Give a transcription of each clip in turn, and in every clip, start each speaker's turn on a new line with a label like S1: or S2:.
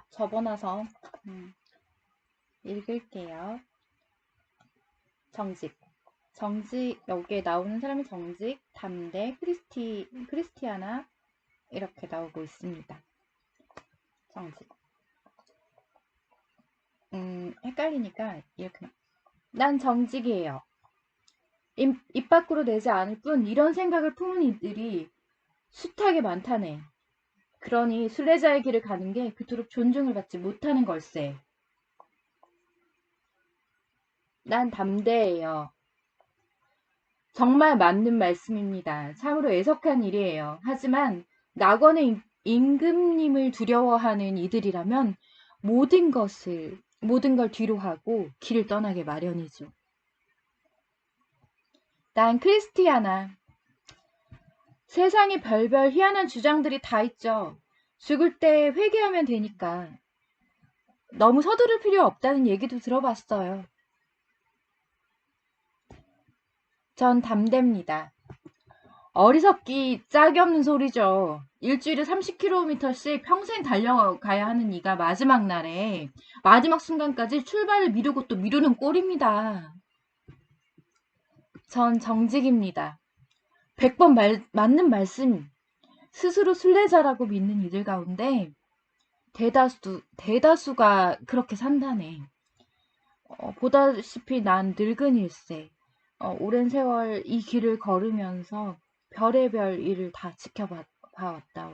S1: 접어놔서 읽을게요. 정직. 정직, 여기에 나오는 사람이 정직, 담대, 크리스티아나 이렇게 나오고 있습니다. 정직. 헷갈리니까 이렇게. 난 정직이에요. 입 밖으로 내지 않을 뿐 이런 생각을 품은 이들이 숱하게 많다네. 그러니 순례자의 길을 가는 게 그토록 존중을 받지 못하는 걸세. 난 담대해요. 정말 맞는 말씀입니다. 참으로 애석한 일이에요. 하지만 낙원의 임금님을 두려워하는 이들이라면 모든 걸 뒤로 하고 길을 떠나게 마련이죠. 난 크리스티아나. 세상에 별별 희한한 주장들이 다 있죠. 죽을 때 회개하면 되니까. 너무 서두를 필요 없다는 얘기도 들어봤어요. 전 담대입니다. 어리석기 짝이 없는 소리죠. 일주일에 30km씩 평생 달려가야 하는 이가 마지막 날에 마지막 순간까지 출발을 미루고 또 미루는 꼴입니다. 전 정직입니다. 100번 맞는 말씀. 스스로 순례자라고 믿는 이들 가운데 대다수가 그렇게 산다네. 보다시피 난 늙은일세. 오랜 세월 이 길을 걸으면서 별의별 일을 다 지켜봐왔다.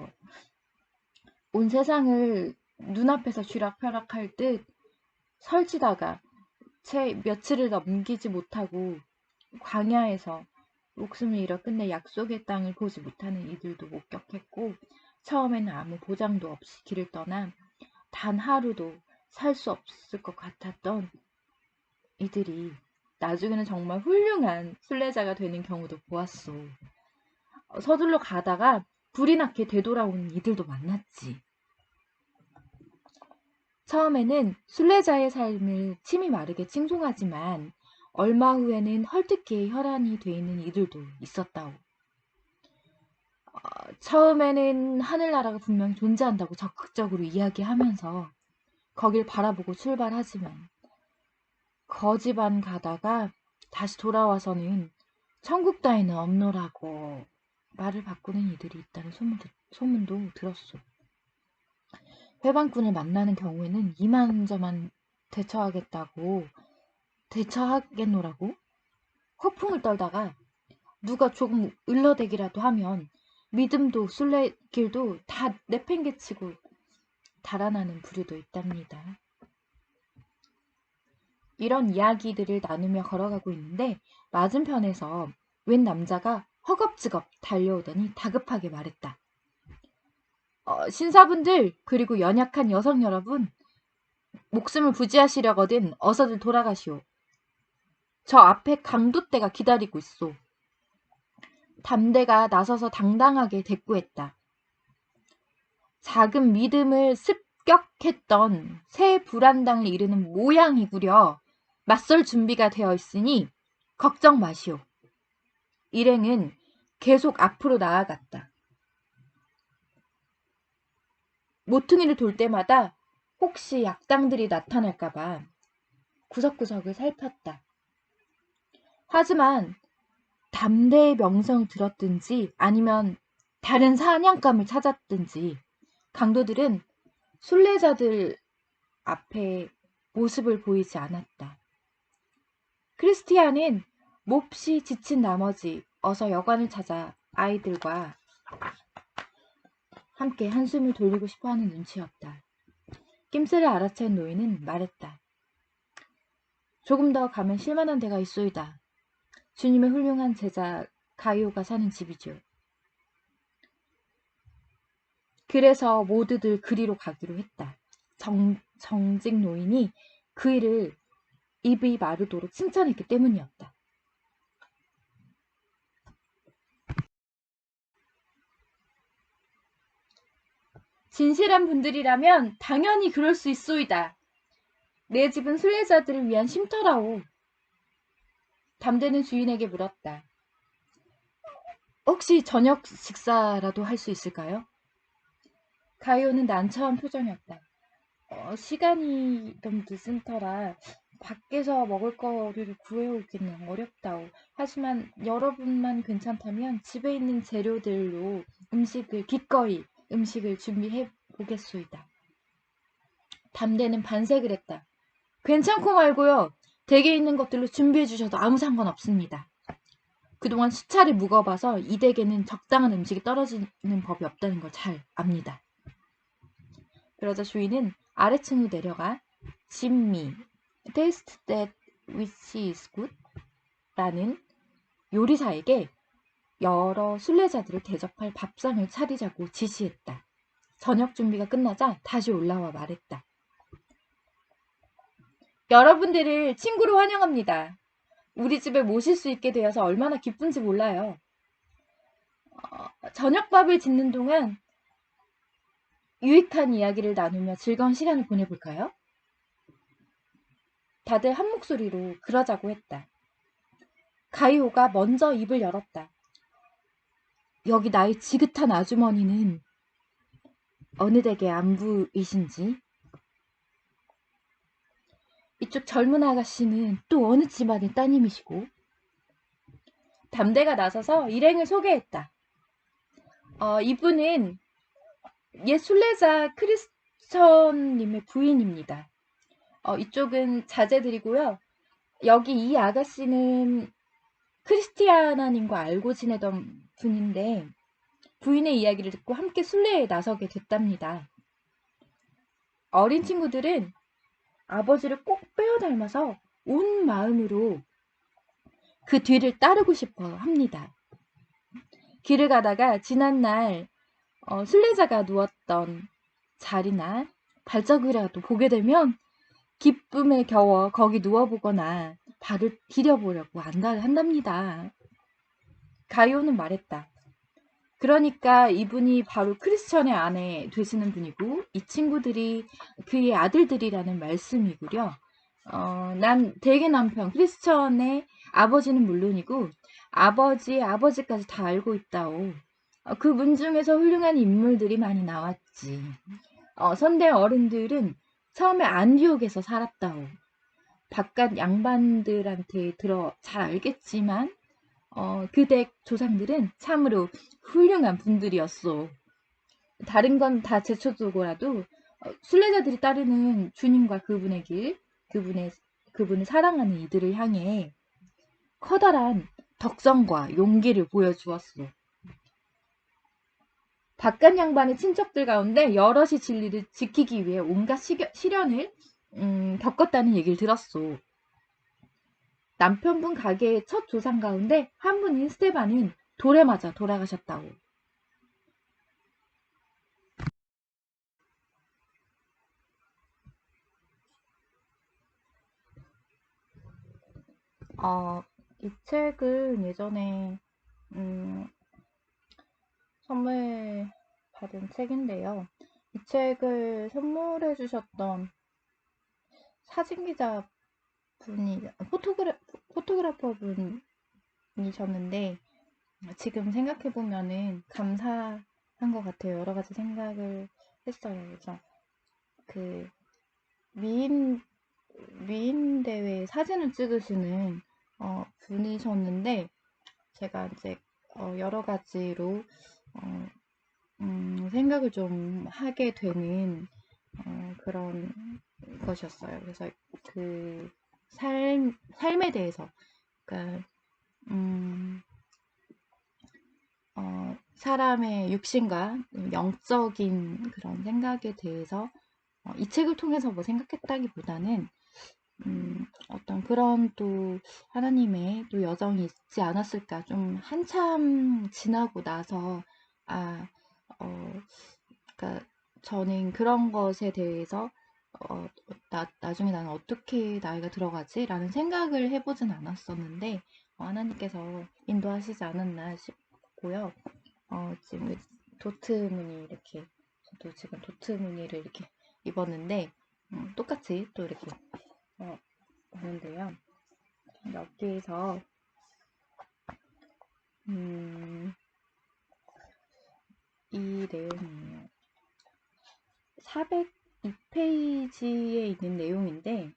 S1: 온 세상을 눈앞에서 쥐락펴락할 듯 설치다가 채 며칠을 넘기지 못하고 광야에서 목숨을 잃어 끝내 약속의 땅을 보지 못하는 이들도 목격했고, 처음에는 아무 보장도 없이 길을 떠나 단 하루도 살 수 없을 것 같았던 이들이 나중에는 정말 훌륭한 순례자가 되는 경우도 보았소. 서둘러 가다가 불이 나게 되돌아온 이들도 만났지. 처음에는 순례자의 삶을 침이 마르게 칭송하지만 얼마 후에는 헐뜯기에 혈안이 돼 있는 이들도 있었다오. 처음에는 하늘나라가 분명히 존재한다고 적극적으로 이야기하면서 거길 바라보고 출발하지만 거지 반 가다가 다시 돌아와서는 천국 따위는 없노라고 말을 바꾸는 이들이 있다는 소문도 들었소. 회방꾼을 만나는 경우에는 이만저만 대처하겠노라고 허풍을 떨다가 누가 조금 을러대기라도 하면 믿음도 순례길도 다 내팽개치고 달아나는 부류도 있답니다. 이런 이야기들을 나누며 걸어가고 있는데 맞은편에서 웬 남자가 허겁지겁 달려오더니 다급하게 말했다. 신사분들 그리고 연약한 여성 여러분, 목숨을 부지하시려거든 어서들 돌아가시오. 저 앞에 강도떼가 기다리고 있소. 담대가 나서서 당당하게 대꾸했다. 작은 믿음을 습격했던 새 불안당을 이르는 모양이구려. 맞설 준비가 되어 있으니 걱정 마시오. 일행은 계속 앞으로 나아갔다. 모퉁이를 돌 때마다 혹시 약당들이 나타날까봐 구석구석을 살폈다. 하지만 담대의 명성을 들었든지 아니면 다른 사냥감을 찾았든지 강도들은 순례자들 앞에 모습을 보이지 않았다. 크리스티안은 몹시 지친 나머지 어서 여관을 찾아 아이들과 함께 한숨을 돌리고 싶어하는 눈치였다. 낌새를 알아챈 노인은 말했다. 조금 더 가면 실만한 데가 있소이다. 주님의 훌륭한 제자 가이오가 사는 집이죠. 그래서 모두들 그리로 가기로 했다. 정직 노인이 그 일을 입이 마르도록 칭찬했기 때문이었다. 진실한 분들이라면 당연히 그럴 수 있소이다. 내 집은 순례자들을 위한 쉼터라오. 담대는 주인에게 물었다. 혹시 저녁 식사라도 할 수 있을까요? 가이오는 난처한 표정이었다. 시간이 너무 늦은 터라 밖에서 먹을 거리를 구해오기는 어렵다오. 하지만 여러분만 괜찮다면 집에 있는 재료들로 기꺼이 음식을 준비해 보겠소이다. 담대는 반색을 했다. 괜찮고 말고요. 댁에 있는 것들로 준비해 주셔도 아무 상관없습니다. 그동안 수차례 묵어봐서 이 댁에는 적당한 음식이 떨어지는 법이 없다는 걸 잘 압니다. 그러자 주인은 아래층으로 내려가 Jimmy, taste that which is good? 라는 요리사에게 여러 순례자들을 대접할 밥상을 차리자고 지시했다. 저녁 준비가 끝나자 다시 올라와 말했다. 여러분들을 친구로 환영합니다. 우리 집에 모실 수 있게 되어서 얼마나 기쁜지 몰라요. 저녁밥을 짓는 동안 유익한 이야기를 나누며 즐거운 시간을 보내볼까요? 다들 한 목소리로 그러자고 했다. 가이오가 먼저 입을 열었다. 여기 나이 지긋한 아주머니는 어느 댁의 안부이신지? 이쪽 젊은 아가씨는 또 어느 집안의 따님이시고? 담대가 나서서 일행을 소개했다. 이분은 옛 순례자 크리스천님의 부인입니다. 이쪽은 자제들이고요. 여기 이 아가씨는 크리스티아나님과 알고 지내던 분인데 부인의 이야기를 듣고 함께 순례에 나서게 됐답니다. 어린 친구들은 아버지를 꼭 빼어 닮아서 온 마음으로 그 뒤를 따르고 싶어 합니다. 길을 가다가 지난날 순례자가 누웠던 자리나 발자국이라도 보게 되면 기쁨에 겨워 거기 누워보거나 발을 디뎌보려고 한답니다. 가이오는 말했다. 그러니까 이분이 바로 크리스천의 아내 되시는 분이고 이 친구들이 그의 아들들이라는 말씀이구려. 난 대개 남편 크리스천의 아버지는 물론이고 아버지까지 다 알고 있다오. 그분 중에서 훌륭한 인물들이 많이 나왔지. 선대 어른들은 처음에 안디옥에서 살았다오. 바깥 양반들한테 들어 잘 알겠지만 그 댁 조상들은 참으로 훌륭한 분들이었어. 다른 건 다 제쳐두고라도 순례자들이 따르는 주님과 그분의 길, 그분을 사랑하는 이들을 향해 커다란 덕성과 용기를 보여주었어. 바깥 양반의 친척들 가운데 여럿이 진리를 지키기 위해 온갖 시련을 겪었다는 얘기를 들었소. 남편분 가게의 첫 조상 가운데 한 분인 스테반은 돌에 맞아 돌아가셨다고. 이 책은 예전에 선물 받은 책인데요. 이 책을 선물해 주셨던 사진기자 분이 포토그래퍼 분이셨는데 지금 생각해 보면은 감사한 것 같아요. 여러 가지 생각을 했어요. 그래서 그 미인 대회 사진을 찍으시는 분이셨는데 제가 이제 여러 가지로 생각을 좀 하게 되는 그런 것이었어요. 그래서 그 삶에 대해서, 그러니까 사람의 육신과 영적인 그런 생각에 대해서 이 책을 통해서 뭐 생각했다기보다는 어떤 그런 또 하나님의 또 여정이 있지 않았을까. 좀 한참 지나고 나서 그러니까 저는 그런 것에 대해서 나중에 나는 어떻게 나이가 들어가지? 라는 생각을 해보진 않았었는데 하나님께서 인도하시지 않았나 싶고요. 지금 도트 무늬 이렇게 저도 지금 도트 무늬를 이렇게 입었는데 똑같이 또 이렇게 하는데요. 여기에서 이 내용이에요. 402페이지에 있는 내용인데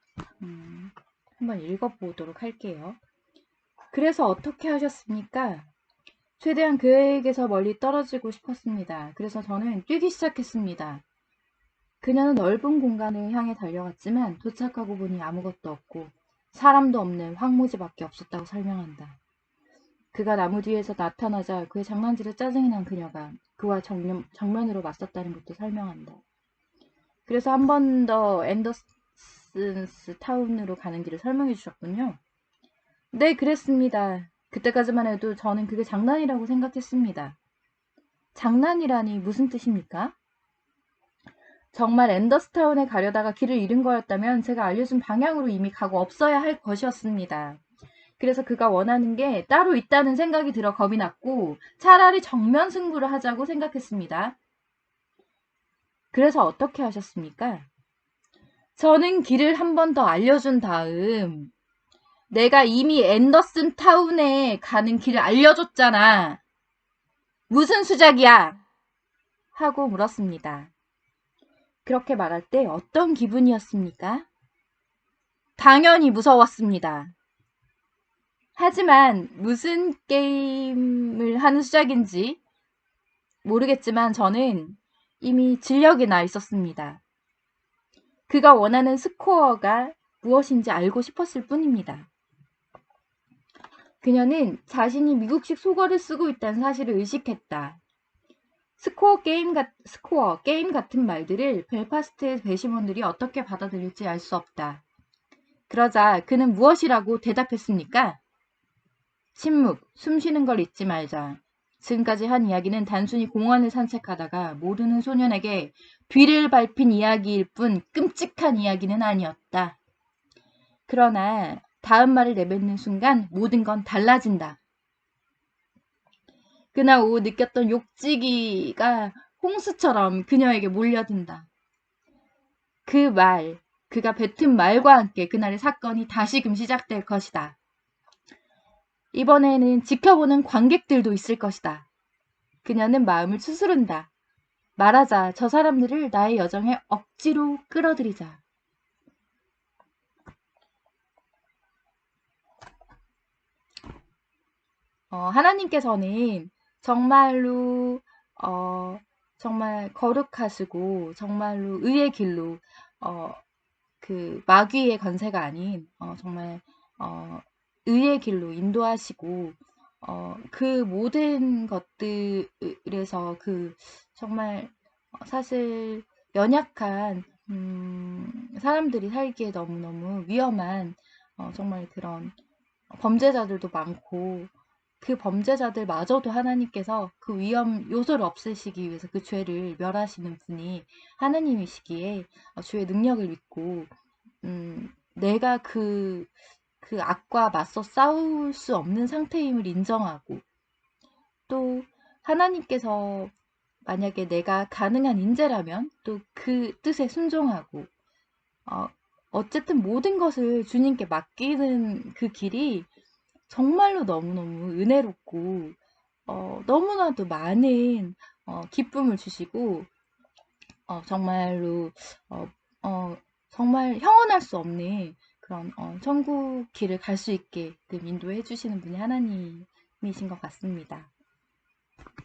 S1: 한번 읽어보도록 할게요. 그래서 어떻게 하셨습니까? 최대한 그에게서 멀리 떨어지고 싶었습니다. 그래서 저는 뛰기 시작했습니다. 그녀는 넓은 공간을 향해 달려갔지만 도착하고 보니 아무것도 없고 사람도 없는 황무지밖에 없었다고 설명한다. 그가 나무 뒤에서 나타나자 그의 장난질에 짜증이 난 그녀가 그와 정면으로 맞섰다는 것도 설명한다. 그래서 한 번 더 앤더슨스 타운으로 가는 길을 설명해 주셨군요. 네, 그랬습니다. 그때까지만 해도 저는 그게 장난이라고 생각했습니다. 장난이라니 무슨 뜻입니까? 정말 앤더스타운에 가려다가 길을 잃은 거였다면 제가 알려준 방향으로 이미 가고 없어야 할 것이었습니다. 그래서 그가 원하는 게 따로 있다는 생각이 들어 겁이 났고 차라리 정면 승부를 하자고 생각했습니다. 그래서 어떻게 하셨습니까? 저는 길을 한 번 더 알려준 다음 내가 이미 앤더슨 타운에 가는 길을 알려줬잖아. 무슨 수작이야? 하고 물었습니다. 그렇게 말할 때 어떤 기분이었습니까? 당연히 무서웠습니다. 하지만 무슨 게임을 하는 수작인지 모르겠지만 저는 이미 진력이 나 있었습니다. 그가 원하는 스코어가 무엇인지 알고 싶었을 뿐입니다. 그녀는 자신이 미국식 속어를 쓰고 있다는 사실을 의식했다. 스코어 게임 같은 말들을 벨파스트의 배심원들이 어떻게 받아들일지 알 수 없다. 그러자 그는 무엇이라고 대답했습니까? 침묵, 숨 쉬는 걸 잊지 말자. 지금까지 한 이야기는 단순히 공원을 산책하다가 모르는 소년에게 뒤를 밟힌 이야기일 뿐 끔찍한 이야기는 아니었다. 그러나 다음 말을 내뱉는 순간 모든 건 달라진다. 그날 오후 느꼈던 욕지기가 홍수처럼 그녀에게 몰려든다. 그가 뱉은 말과 함께 그날의 사건이 다시금 시작될 것이다. 이번에는 지켜보는 관객들도 있을 것이다. 그녀는 마음을 추스른다. 말하자, 저 사람들을 나의 여정에 억지로 끌어들이자. 하나님께서는 정말로 정말 거룩하시고 정말로 의의 길로 그 마귀의 권세가 아닌 정말 의의 길로 인도하시고 그 모든 것들에서 그 정말 사실 연약한 사람들이 살기에 너무너무 위험한 정말 그런 범죄자들도 많고 그 범죄자들마저도 하나님께서 그 위험 요소를 없애시기 위해서 그 죄를 멸하시는 분이 하나님이시기에 주의 능력을 믿고 내가 그 악과 맞서 싸울 수 없는 상태임을 인정하고 또 하나님께서 만약에 내가 가능한 인재라면 또 그 뜻에 순종하고 어쨌든 모든 것을 주님께 맡기는 그 길이 정말로 너무너무 은혜롭고 너무나도 많은 기쁨을 주시고 정말로 정말 형언할 수 없는 그런 천국 길을 갈 수 있게끔 인도해 주시는 분이 하나님이신 것 같습니다.